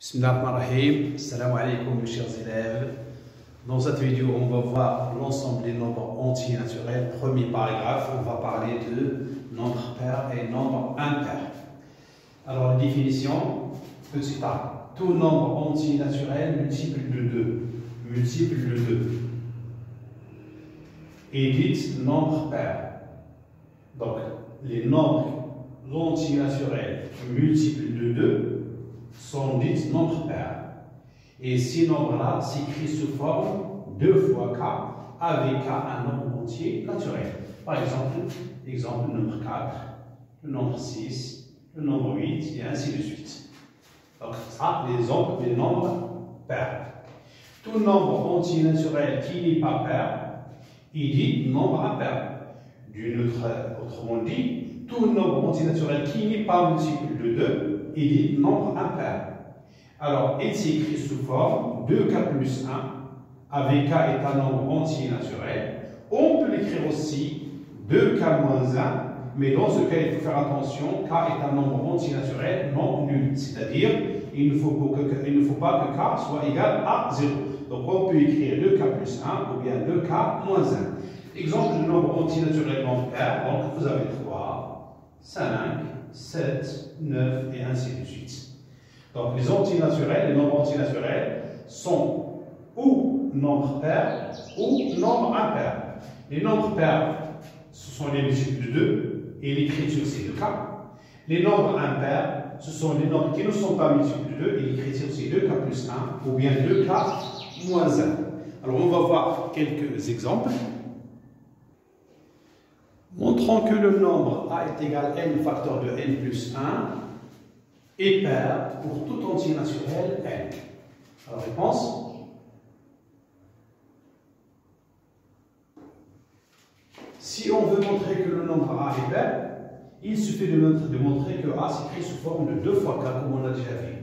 Bismillahirrahmanirrahim. Assalamu alaikum mes chers élèves. Dans cette vidéo, on va voir l'ensemble des nombres entiers naturels. Premier paragraphe, on va parler de nombres pairs et nombres impairs. Alors, la définition, petit a. Tout nombre entier naturel multiple de 2. Multiple de 2. Et dit nombre pair. Donc, les nombres entiers naturels multiples de 2 sont dits nombres pairs. Et ces nombres-là s'écrivent sous forme 2 fois k, avec k un nombre entier naturel. Par exemple, le nombre 4, le nombre 6, le nombre 8, et ainsi de suite. Donc, ça, les nombres pairs. Tout nombre entier naturel qui n'est pas pair, il dit nombre impair. Autrement dit, tout nombre entier naturel qui n'est pas multiple de 2, il dit nombre impair. Alors, il s'écrit sous forme 2k plus 1, avec k est un nombre entier naturel. On peut l'écrire aussi 2k moins 1, mais dans ce cas, il faut faire attention, k est un nombre entier naturel non nul. C'est-à-dire, il ne faut pas que k soit égal à 0. Donc, on peut écrire 2k plus 1 ou bien 2k moins 1. Exemple de nombre entier naturel non pair, donc vous avez 3, 5, 7, 9 et ainsi de suite. Donc les entiers naturels, les nombres entiers naturels sont ou nombres pairs ou nombres impairs. Les nombres pairs, ce sont les multiples de 2 et l'écriture c'est 2k. Les nombres impairs, ce sont les nombres qui ne sont pas multiples de 2 et l'écriture c'est 2k plus 1 ou bien 2k moins 1. Alors on va voir quelques exemples. Montrons que le nombre a est égal à n facteur de n plus 1 est pair pour tout entier naturel n. Alors réponse. Si on veut montrer que le nombre a est pair, il suffit de montrer que a s'écrit sous forme de 2 fois k comme on a déjà vu.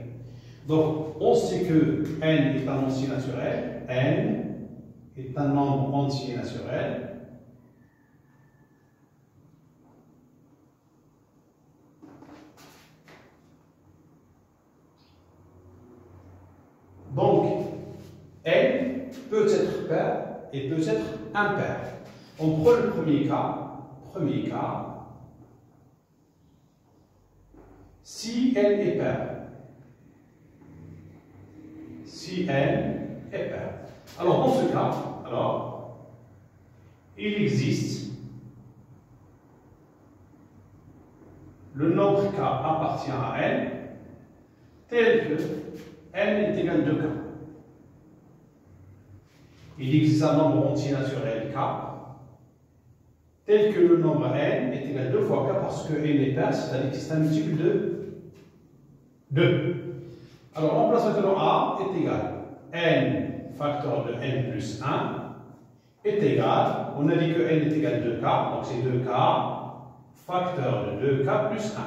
Donc on sait que n est un entier naturel, n est un nombre entier naturel. Donc, n peut être pair et peut être impair. On prend le premier cas. Si n est pair. Si n est pair. Alors, dans ce cas, il existe le nombre k appartient à n tel que n est égal à 2k. Il existe un nombre entier naturel k tel que le nombre n est égal à 2 fois k parce que n est pair, c'est-à-dire que c'est un multiple de 2. Alors on place maintenant a est égal à n facteur de n plus 1 est égal, on a dit que n est égal à 2k, donc c'est 2k facteur de 2k plus 1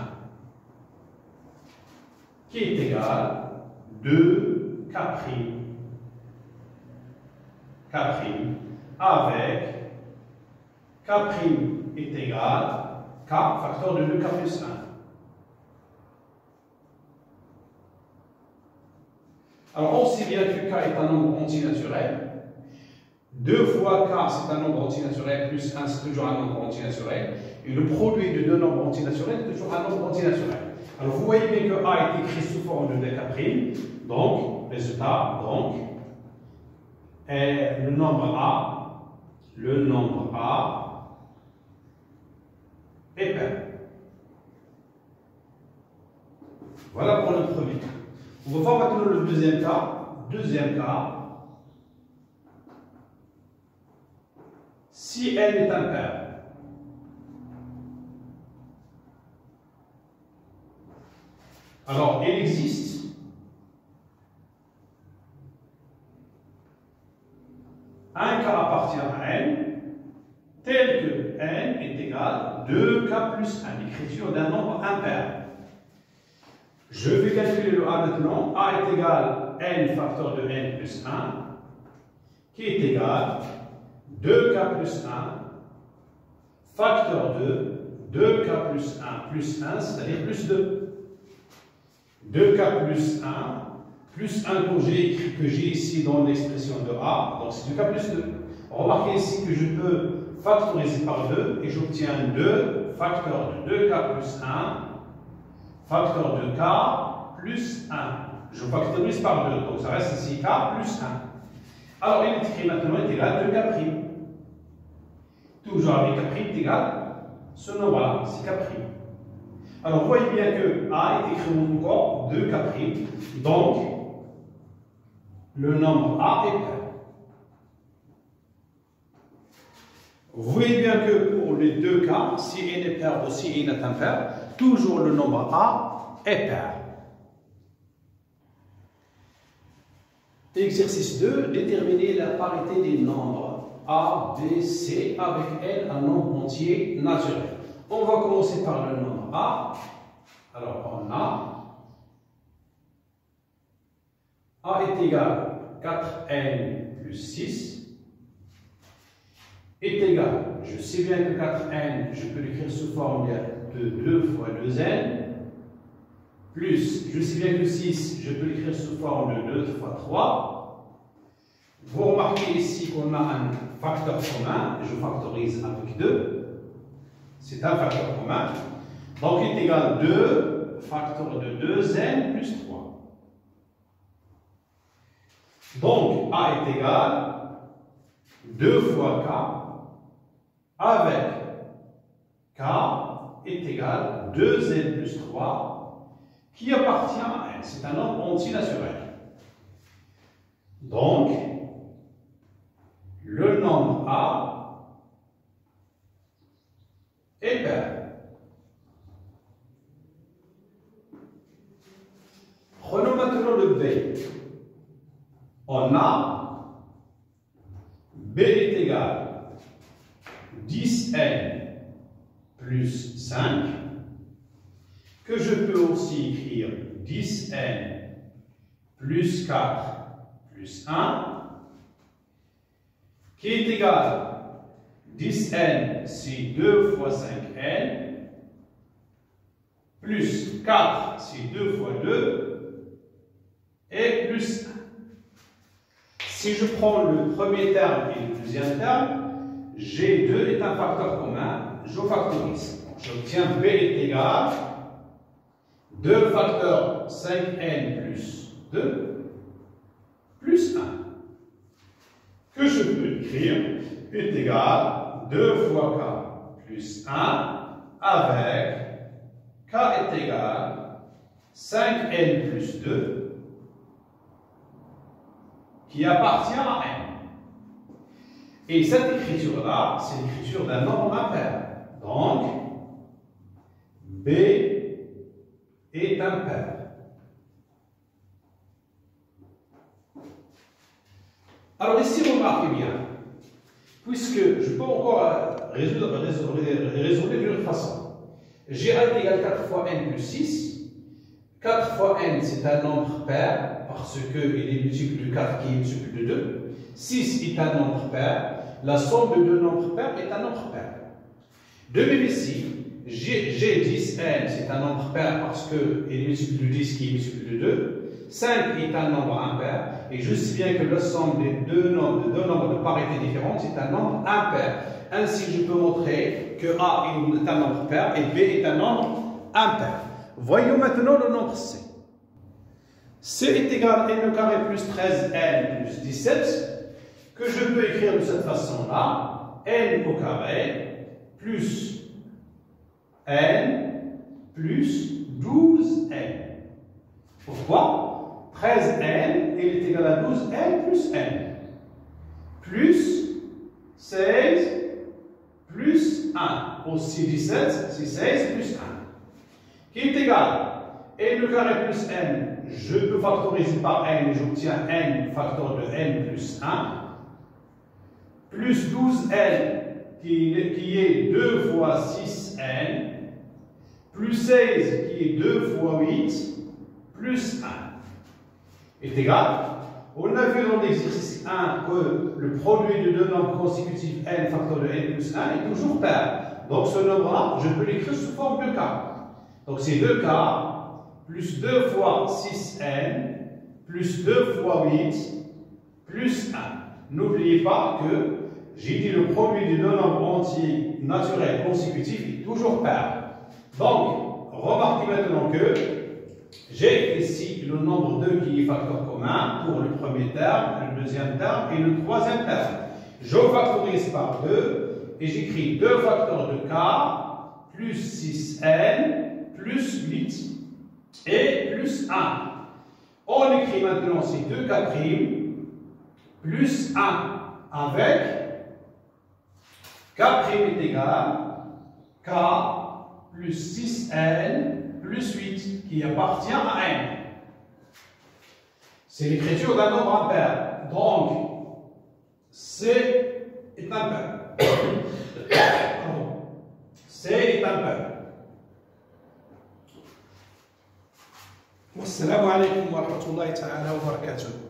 qui est égal 2 k' avec k' est égal k facteur de 2k plus 1. Alors on sait bien que k est un nombre entier naturel. 2 fois k c'est un nombre entier naturel plus 1 c'est toujours un nombre entier naturel. Et le produit de deux nombres entiers naturels est toujours un nombre entier naturel. Alors vous voyez bien que a est écrit sous forme de 2k'. Donc, résultat, et le nombre A est pair. Voilà pour le premier cas. On va voir maintenant le deuxième cas. Si n est impair. Alors, il existe un k appartient à n tel que n est égal à 2k plus 1, l'écriture d'un nombre impair. Je vais calculer le a maintenant. A est égal à n facteur de n plus 1 qui est égal à 2k plus 1 facteur de 2k plus 1 plus 1, c'est-à-dire plus 2. 2k plus 1 plus 1 que j'ai ici dans l'expression de A, donc c'est 2K plus 2. Remarquez ici que je peux factoriser par 2 et j'obtiens 2 facteur de 2K plus 1 facteur de K plus 1. Je factorise par 2, donc ça reste ici K plus 1. Alors il est écrit maintenant est égal à 2K'. Toujours avec K' est égal ce nombre-là, c'est K'. Alors vous voyez bien que A est écrit encore 2K', donc le nombre A est pair. Vous voyez bien que pour les deux cas, si n est pair ou si n est impair, toujours le nombre A est pair. Exercice 2, déterminer la parité des nombres A, B, C avec N, un nombre entier naturel. On va commencer par le nombre A. Alors on A est égal à 4n plus 6 est égal, je sais bien que 4n, je peux l'écrire sous forme de 2 fois 2n, plus, je sais bien que 6, je peux l'écrire sous forme de 2 fois 3. Vous remarquez ici qu'on a un facteur commun, je factorise avec 2, c'est un facteur commun, donc il est égal à 2 facteur de 2n plus 3. Donc A est égal à 2 fois K avec K est égal à 2n plus 3 qui appartient à N. C'est un nombre entier naturel. Donc, le nombre A est pair. Prenons maintenant le B. On a B est égal à 10n plus 5, que je peux aussi écrire 10n plus 4 plus 1, qui est égal à 10n, c'est 2 fois 5n, plus 4, c'est 2 fois 2, et plus 1. Si je prends le premier terme et le deuxième terme, G2 est un facteur commun, je factorise. J'obtiens B est égal à 2 facteurs 5n plus 2 plus 1. Que je peux écrire est égal à 2 fois K plus 1 avec K est égal à 5n plus 2 qui appartient à N. Et cette écriture-là, c'est l'écriture d'un nombre impair. Donc, B est impair. Alors ici, remarquez bien, puisque je peux encore résoudre d'une autre façon. G est égal à 4 fois n plus 6. 4 fois n, c'est un nombre pair, parce qu'il est multiple de 4 qui est multiple de 2. 6 est un nombre pair. La somme de deux nombres pairs est un nombre pair. De même ici, G10n, c'est un nombre pair parce qu'il est multiple de 10 qui est multiple de 2. 5 est un nombre impair. Et je sais bien que la somme des deux nombres de parité différentes, c'est un nombre impair. Ainsi, je peux montrer que A est un nombre pair et B est un nombre impair. Voyons maintenant le nombre C. C est égal à n au carré plus 13n plus 17. Que je peux écrire de cette façon-là, n au carré plus n plus 12n. Pourquoi? 13n est égal à 12n plus n. Plus 16 plus 1. Aussi 17, c'est 16 plus 1. Qui est égal n au carré plus n. Je peux factoriser par n et j'obtiens n facteur de n plus 1. Plus 12n qui est 2 fois 6n, plus 16 qui est 2 fois 8, plus 1, est égal. On a vu dans l'exercice 1 que le produit de deux nombres consécutifs n facteur de n plus 1 est toujours pair. Donc ce nombre-là, je peux l'écrire sous forme de k. Donc c'est 2k plus 2 fois 6n plus 2 fois 8 plus 1. N'oubliez pas que j'ai dit le produit des deux nombres entiers naturels consécutifs est toujours pair. Donc, remarquez maintenant que j'ai ici le nombre 2 qui est facteur commun pour le premier terme, le deuxième terme et le troisième terme. Je factorise par 2 et j'écris 2 facteurs de k plus 6n plus 8 et plus 1. On écrit maintenant ces 2k' plus 1 avec k' est égal k plus 6n plus 8 qui appartient à n. C'est l'écriture d'un nombre impair. Donc, C est impair. C est impair. والسلام عليكم ورحمة الله تعالى وبركاته.